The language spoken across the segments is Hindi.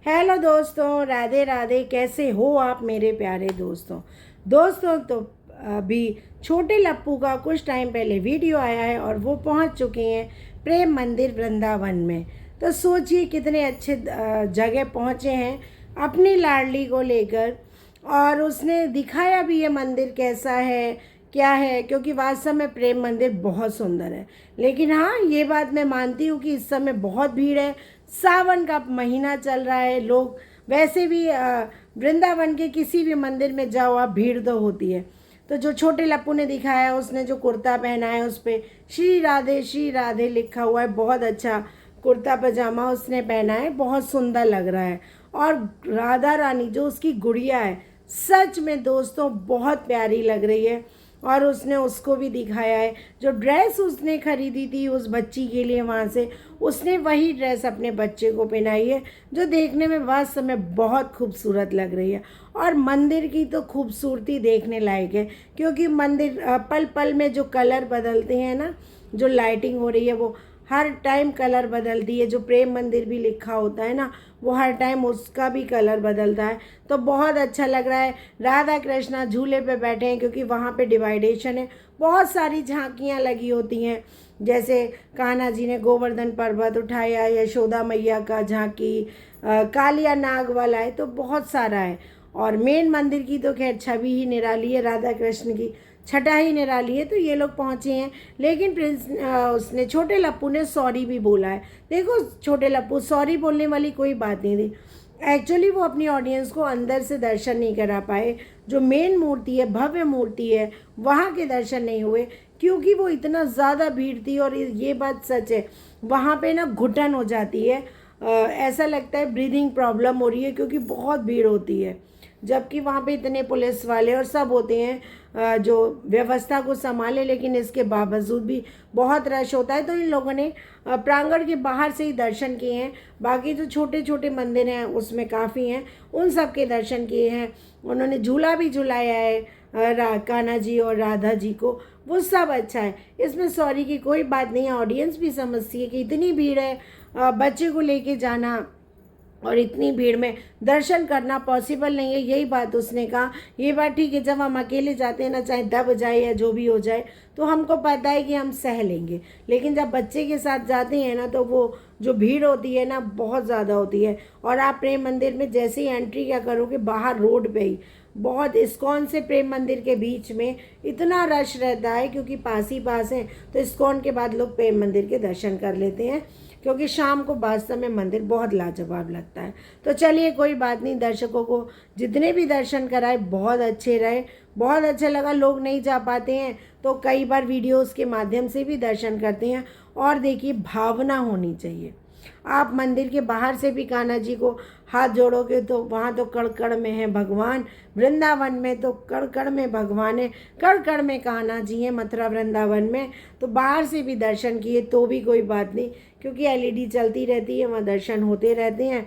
हेलो दोस्तों, राधे राधे। कैसे हो आप मेरे प्यारे दोस्तों तो अभी छोटे लप्पू का कुछ टाइम पहले वीडियो आया है और वो पहुंच चुके हैं प्रेम मंदिर वृंदावन में। तो सोचिए कितने अच्छे जगह पहुंचे हैं अपनी लाडली को लेकर। और उसने दिखाया भी ये मंदिर कैसा है क्या है, क्योंकि वास्तव में प्रेम मंदिर बहुत सुंदर है। लेकिन हाँ, ये बात मैं मानती हूँ कि इस समय बहुत भीड़ है। सावन का महीना चल रहा है। लोग वैसे भी वृंदावन के किसी भी मंदिर में जाओ आप, भीड़ तो होती है। तो जो छोटे लप्पू ने दिखाया, उसने जो कुर्ता पहना है उस पर श्री राधे लिखा हुआ है। बहुत अच्छा कुर्ता पजामा उसने पहना है, बहुत सुंदर लग रहा है। और राधा रानी जो उसकी गुड़िया है, सच में दोस्तों बहुत प्यारी लग रही है। और उसने उसको भी दिखाया है, जो ड्रेस उसने खरीदी थी उस बच्ची के लिए वहाँ से, उसने वही ड्रेस अपने बच्चे को पहनाई है, जो देखने में वास्तव में बहुत खूबसूरत लग रही है। और मंदिर की तो खूबसूरती देखने लायक है, क्योंकि मंदिर पल पल में जो कलर बदलते हैं ना, जो लाइटिंग हो रही है वो हर टाइम कलर बदलती है। जो प्रेम मंदिर भी लिखा होता है ना, वो हर टाइम उसका भी कलर बदलता है। तो बहुत अच्छा लग रहा है। राधा कृष्णा झूले पे बैठे हैं, क्योंकि वहाँ पे डिवाइडेशन है। बहुत सारी झांकियाँ लगी होती हैं, जैसे कान्हा जी ने गोवर्धन पर्वत उठाया, यशोदा मैया का झांकी, कालिया नाग वाला है, तो बहुत सारा है। और मेन मंदिर की तो खैर छवि ही निराली है, राधा कृष्ण की छटा ही निराली है। तो ये लोग पहुँचे हैं। लेकिन उसने छोटे लप्पू ने सॉरी भी बोला है। देखो छोटे लप्पू, सॉरी बोलने वाली कोई बात नहीं थी। एक्चुअली वो अपनी ऑडियंस को अंदर से दर्शन नहीं करा पाए। जो मेन मूर्ति है, भव्य मूर्ति है, वहाँ के दर्शन नहीं हुए, क्योंकि वो इतना ज़्यादा भीड़ थी। और ये बात सच है, वहाँ पे ना घुटन हो जाती है। ऐसा लगता है ब्रीदिंग प्रॉब्लम हो रही है, क्योंकि बहुत भीड़ होती है। जबकि वहाँ पे इतने पुलिस वाले और सब होते हैं जो व्यवस्था को संभाले, लेकिन इसके बावजूद भी बहुत रश होता है। तो इन लोगों ने प्रांगण के बाहर से ही दर्शन किए हैं। बाकी जो छोटे छोटे मंदिर हैं उसमें काफ़ी हैं, उन सब के दर्शन किए हैं। उन्होंने झूला भी झुलाया है कान्हा जी और राधा जी को, वो सब अच्छा है। इसमें सॉरी की कोई बात नहीं है। ऑडियंस भी समझती है कि इतनी भीड़ है, बच्चे को लेके जाना और इतनी भीड़ में दर्शन करना पॉसिबल नहीं है। यही बात उसने कहा। ये बात ठीक है, जब हम अकेले जाते हैं ना, चाहे दब जाए या जो भी हो जाए, तो हमको पता है कि हम सह लेंगे। लेकिन जब बच्चे के साथ जाते हैं ना, तो वो जो भीड़ होती है ना, बहुत ज़्यादा होती है। और आप प्रेम मंदिर में जैसे ही एंट्री क्या करोगे, बाहर रोड पे ही बहुत इस्कॉन से प्रेम मंदिर के बीच में इतना रश रहता है, क्योंकि पास ही पास है। तो इस्कॉन के बाद लोग प्रेम मंदिर के दर्शन कर लेते हैं, क्योंकि शाम को वास्तव में मंदिर बहुत लाजवाब लगता है। तो चलिए कोई बात नहीं, दर्शकों को जितने भी दर्शन कराए बहुत अच्छे रहे, बहुत अच्छा लगा। लोग नहीं जा पाते हैं तो कई बार वीडियोस के माध्यम से भी दर्शन करते हैं। और देखिए, भावना होनी चाहिए। आप मंदिर के बाहर से भी कान्हा जी को हाथ जोड़ोगे तो वहाँ तो कण कण में है भगवान, वृंदावन में तो कण कण में भगवान है, कण कण में कान्हा जी हैं मथुरा वृंदावन में। तो बाहर से भी दर्शन किए तो भी कोई बात नहीं, क्योंकि एलईडी चलती रहती है, वहाँ दर्शन होते रहते हैं।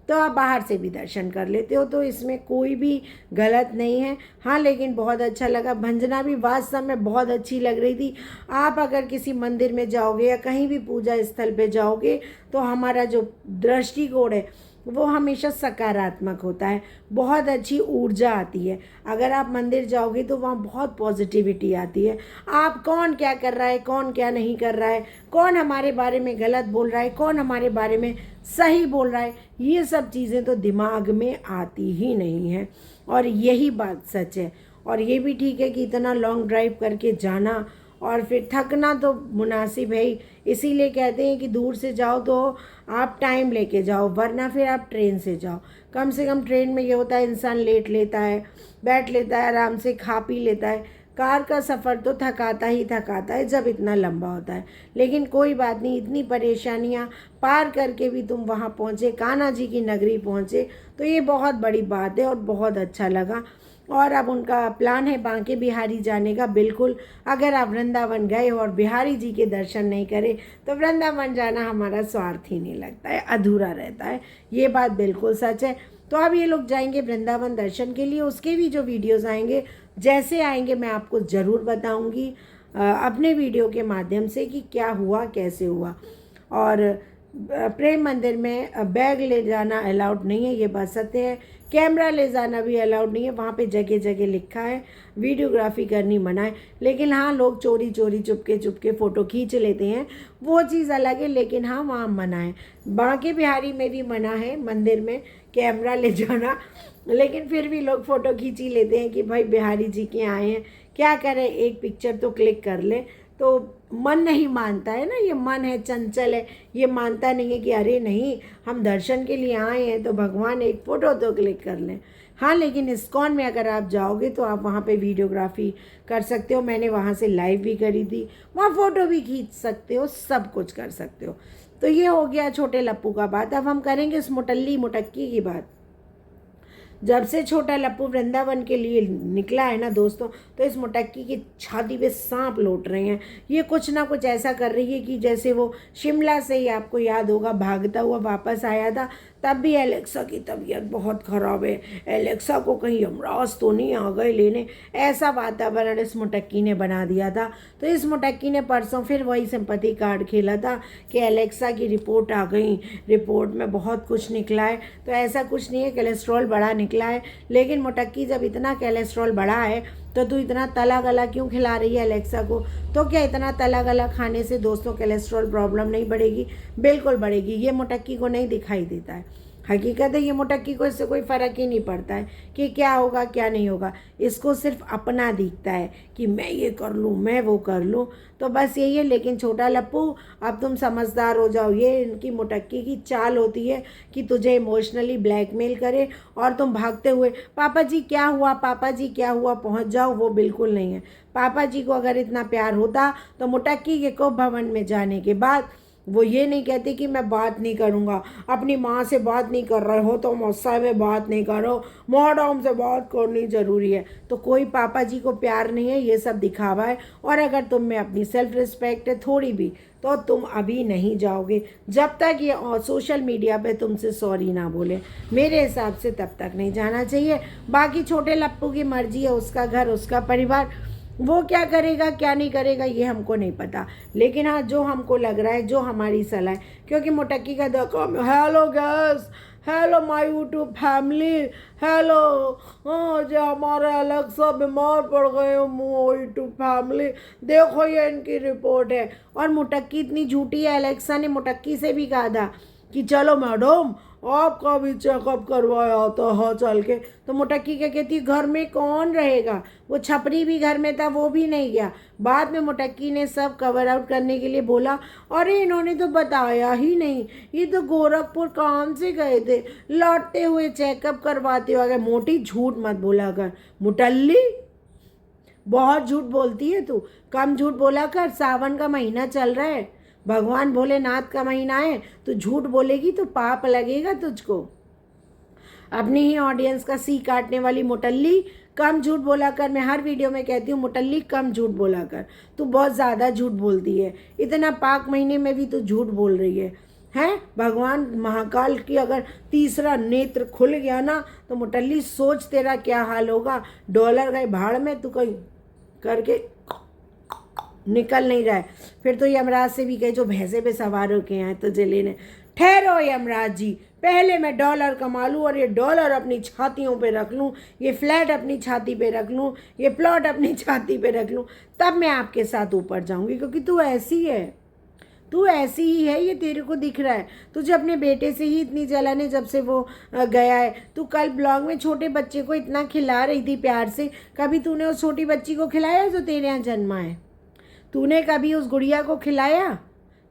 तो आप बाहर से भी दर्शन कर लेते हो, तो इसमें कोई भी गलत नहीं है। हाँ, लेकिन बहुत अच्छा लगा। भंजना भी वास्तव में बहुत अच्छी लग रही थी। आप अगर किसी मंदिर में जाओगे या कहीं भी पूजा स्थल पे जाओगे, तो हमारा जो दृष्टिकोण है वो हमेशा सकारात्मक होता है। बहुत अच्छी ऊर्जा आती है। अगर आप मंदिर जाओगे तो वहाँ बहुत पॉजिटिविटी आती है। आप कौन क्या कर रहा है, कौन क्या नहीं कर रहा है, कौन हमारे बारे में गलत बोल रहा है, कौन हमारे बारे में सही बोल रहा है, ये सब चीज़ें तो दिमाग में आती ही नहीं है। और यही बात सच है। और ये भी ठीक है कि इतना लॉन्ग ड्राइव करके जाना और फिर थकना तो मुनासिब है ही। इसीलिए कहते हैं कि दूर से जाओ तो आप टाइम लेके जाओ, वरना फिर आप ट्रेन से जाओ। कम से कम ट्रेन में ये होता है, इंसान लेट लेता है, बैठ लेता है, आराम से खा पी लेता है। कार का सफ़र तो थकाता ही थकाता है जब इतना लंबा होता है। लेकिन कोई बात नहीं, इतनी परेशानियां पार करके भी तुम वहाँ पहुँचे, कान्हा जी की नगरी पहुँचे, तो ये बहुत बड़ी बात है और बहुत अच्छा लगा। और अब उनका प्लान है बांके बिहारी जाने का। बिल्कुल, अगर आप वृंदावन गए और बिहारी जी के दर्शन नहीं करें तो वृंदावन जाना हमारा स्वार्थ ही नहीं लगता है, अधूरा रहता है। ये बात बिल्कुल सच है। तो अब ये लोग जाएंगे वृंदावन दर्शन के लिए। उसके भी जो वीडियोज़ आएंगे, जैसे आएंगे मैं आपको ज़रूर बताऊँगी अपने वीडियो के माध्यम से कि क्या हुआ कैसे हुआ। और प्रेम मंदिर में बैग ले जाना अलाउड नहीं है, ये बात सत्य है। कैमरा ले जाना भी अलाउड नहीं है, वहाँ पे जगह जगह लिखा है वीडियोग्राफी करनी मना है। लेकिन हाँ, लोग चोरी चोरी चुपके चुपके फ़ोटो खींच लेते हैं, वो चीज़ अलग है। लेकिन हाँ, वहाँ मना है। बांके बिहारी में भी मना है मंदिर में कैमरा ले जाना, लेकिन फिर भी लोग फ़ोटो खींच ही लेते हैं कि भाई बिहारी जी के आए हैं, क्या करें, एक पिक्चर तो क्लिक कर लें। तो मन नहीं मानता है ना, ये मन है चंचल है, ये मानता नहीं है कि अरे नहीं, हम दर्शन के लिए आए हैं तो भगवान एक फ़ोटो तो क्लिक कर लें। हाँ, लेकिन इस्कॉन में अगर आप जाओगे तो आप वहाँ पे वीडियोग्राफी कर सकते हो। मैंने वहाँ से लाइव भी करी थी, वहाँ फ़ोटो भी खींच सकते हो, सब कुछ कर सकते हो। तो ये हो गया छोटे लप्पू का बात। अब हम करेंगे इस मुटल्ली मुटक्की की बात। जब से छोटा लप्पू वृंदावन के लिए निकला है ना दोस्तों, तो इस मुटक्की की छाती पे सांप लौट रहे हैं। ये कुछ ना कुछ ऐसा कर रही है कि जैसे वो शिमला से ही, आपको याद होगा, भागता हुआ वापस आया था, तब भी एलेक्सा की तबीयत बहुत ख़राब है, एलेक्सा को कहीं यमराज तो नहीं आ गए लेने, ऐसा वातावरण इस मुटक्की ने बना दिया था। तो इस मुटक्की ने परसों फिर वही सिंपैथी कार्ड खेला था कि एलेक्सा की रिपोर्ट आ गई, रिपोर्ट में बहुत कुछ निकला है। तो ऐसा कुछ नहीं है, कोलेस्ट्रॉल बढ़ा निकला है। लेकिन मुटक्की, जब इतना कोलेस्ट्रॉल बढ़ा है तो तू इतना तला गला क्यों खिला रही है एलेक्सा को? तो क्या इतना तला गला खाने से दोस्तों कोलेस्ट्रॉल प्रॉब्लम नहीं बढ़ेगी? बिल्कुल बढ़ेगी। ये मुटक्की को नहीं दिखाई देता है। हकीकत है, ये मुटक्की को इससे कोई फ़र्क ही नहीं पड़ता है कि क्या होगा क्या नहीं होगा। इसको सिर्फ अपना दिखता है कि मैं ये कर लूँ, मैं वो कर लूँ, तो बस यही है। लेकिन छोटा लप्पू, अब तुम समझदार हो जाओ। ये इनकी मुटक्की की चाल होती है कि तुझे इमोशनली ब्लैकमेल करे और तुम भागते हुए पापा जी क्या हुआ, पापा जी क्या हुआ पहुँच जाओ। वो बिल्कुल नहीं है। पापा जी को अगर इतना प्यार होता तो मुटक्की के कोप भवन में जाने के बाद वो ये नहीं कहती कि मैं बात नहीं करूँगा, अपनी माँ से बात नहीं कर रहे हो तो मुझसे में बात नहीं करो, मैडम से बात करनी ज़रूरी है। तो कोई पापा जी को प्यार नहीं है, ये सब दिखावा है। और अगर तुम में अपनी सेल्फ रिस्पेक्ट है थोड़ी भी, तो तुम अभी नहीं जाओगे जब तक ये सोशल मीडिया पे तुमसे सॉरी ना बोले। मेरे हिसाब से तब तक नहीं जाना चाहिए। बाकी छोटे लप्पू की मर्जी है, उसका घर, उसका परिवार, वो क्या करेगा क्या नहीं करेगा ये हमको नहीं पता। लेकिन हाँ, जो हमको लग रहा है, जो हमारी सलाह है, क्योंकि मुटक्की का देखो, hello guys, hello my YouTube family, hello, हाँ जो हमारे एलेक्सा बीमार पड़ गए यूट्यूब फैमिली, देखो ये इनकी रिपोर्ट है। और मुटक्की इतनी झूठी है, एलेक्सा ने मुटक्की से भी कहा था कि चलो मैडम आपका भी चेकअप करवाया तो हाँ चल के। तो मुटक्की क्या कहती, घर में कौन रहेगा? वो छपरी भी घर में था, वो भी नहीं गया। बाद में मुटक्की ने सब कवर आउट करने के लिए बोला, अरे इन्होंने तो बताया ही नहीं, ये तो गोरखपुर काम से गए थे, लौटते हुए चेकअप करवाते हो गए। मोटी झूठ मत बोला कर मुटल्ली, बहुत झूठ बोलती है तू, कम झूठ बोला कर। सावन का महीना चल रहा है, भगवान भोलेनाथ का महीना है, तो झूठ बोलेगी तो पाप लगेगा तुझको। अपनी ही ऑडियंस का सी काटने वाली मुटल्ली, कम झूठ बोला कर। मैं हर वीडियो में कहती हूँ मुटल्ली कम झूठ बोला कर, तू बहुत ज़्यादा झूठ बोलती है। इतना पाक महीने में भी तू झूठ बोल रही है। हैं, भगवान महाकाल की अगर तीसरा नेत्र खुल गया ना तो मुटल्ली सोच तेरा क्या हाल होगा। डॉलर गए भाड़ में, तू कहीं करके निकल नहीं रहा है। फिर तो यमराज से भी कहे जो भैंसे पे सवार होके आए तुझे लेने। ठहरो यमराज जी, पहले मैं डॉलर कमा लूँ और ये डॉलर अपनी छातियों पे रख लूँ, ये फ्लैट अपनी छाती पे रख लूँ, ये प्लॉट अपनी छाती पे रख लूँ, तब मैं आपके साथ ऊपर जाऊँगी। क्योंकि तू ऐसी है, तू ऐसी ही है, ये तेरे को दिख रहा है। तुझे अपने बेटे से ही इतनी जलन है जब से वो गया है। तू कल ब्लॉग में छोटे बच्चे को इतना खिला रही थी प्यार से, कभी तूने उस छोटी बच्ची को खिलाया जो तेरे यहाँ जन्मा है? तूने कभी उस गुड़िया को खिलाया?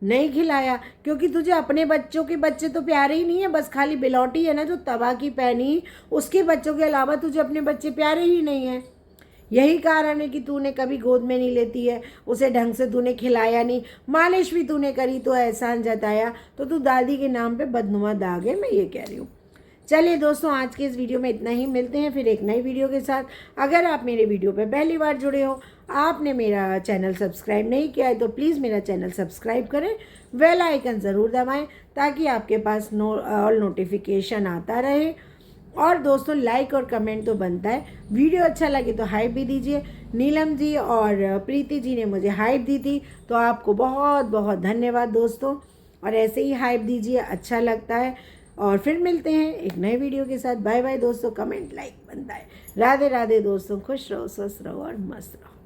नहीं खिलाया, क्योंकि तुझे अपने बच्चों के बच्चे तो प्यारे ही नहीं है। बस खाली बिलौटी है ना जो तवा की पहनी, उसके बच्चों के अलावा तुझे अपने बच्चे प्यारे ही नहीं है। यही कारण है कि तूने कभी गोद में नहीं लेती है, उसे ढंग से तूने खिलाया नहीं, मालिश भी तूने करी तो एहसान जताया, तो तू दादी के नाम पे बदनुमा दाग है, मैं ये कह रही हूँ। चलिए दोस्तों, आज के इस वीडियो में इतना ही। मिलते हैं फिर एक नई वीडियो के साथ। अगर आप मेरे वीडियो पे पहली बार जुड़े हो, आपने मेरा चैनल सब्सक्राइब नहीं किया है, तो प्लीज़ मेरा चैनल सब्सक्राइब करें, बेल आइकन ज़रूर दबाएं ताकि आपके पास ऑल नोटिफिकेशन आता रहे। और दोस्तों, लाइक और कमेंट तो बनता है, वीडियो अच्छा लगे तो हाइप भी दीजिए। नीलम जी और प्रीति जी ने मुझे हाइप दी थी, तो आपको बहुत बहुत धन्यवाद दोस्तों। और ऐसे ही हाइप दीजिए, अच्छा लगता है। और फिर मिलते हैं एक नए वीडियो के साथ। बाय बाय दोस्तों, कमेंट लाइक बनता है। राधे राधे दोस्तों, खुश रहो, स्वस्थ रहो और मस्त रहो।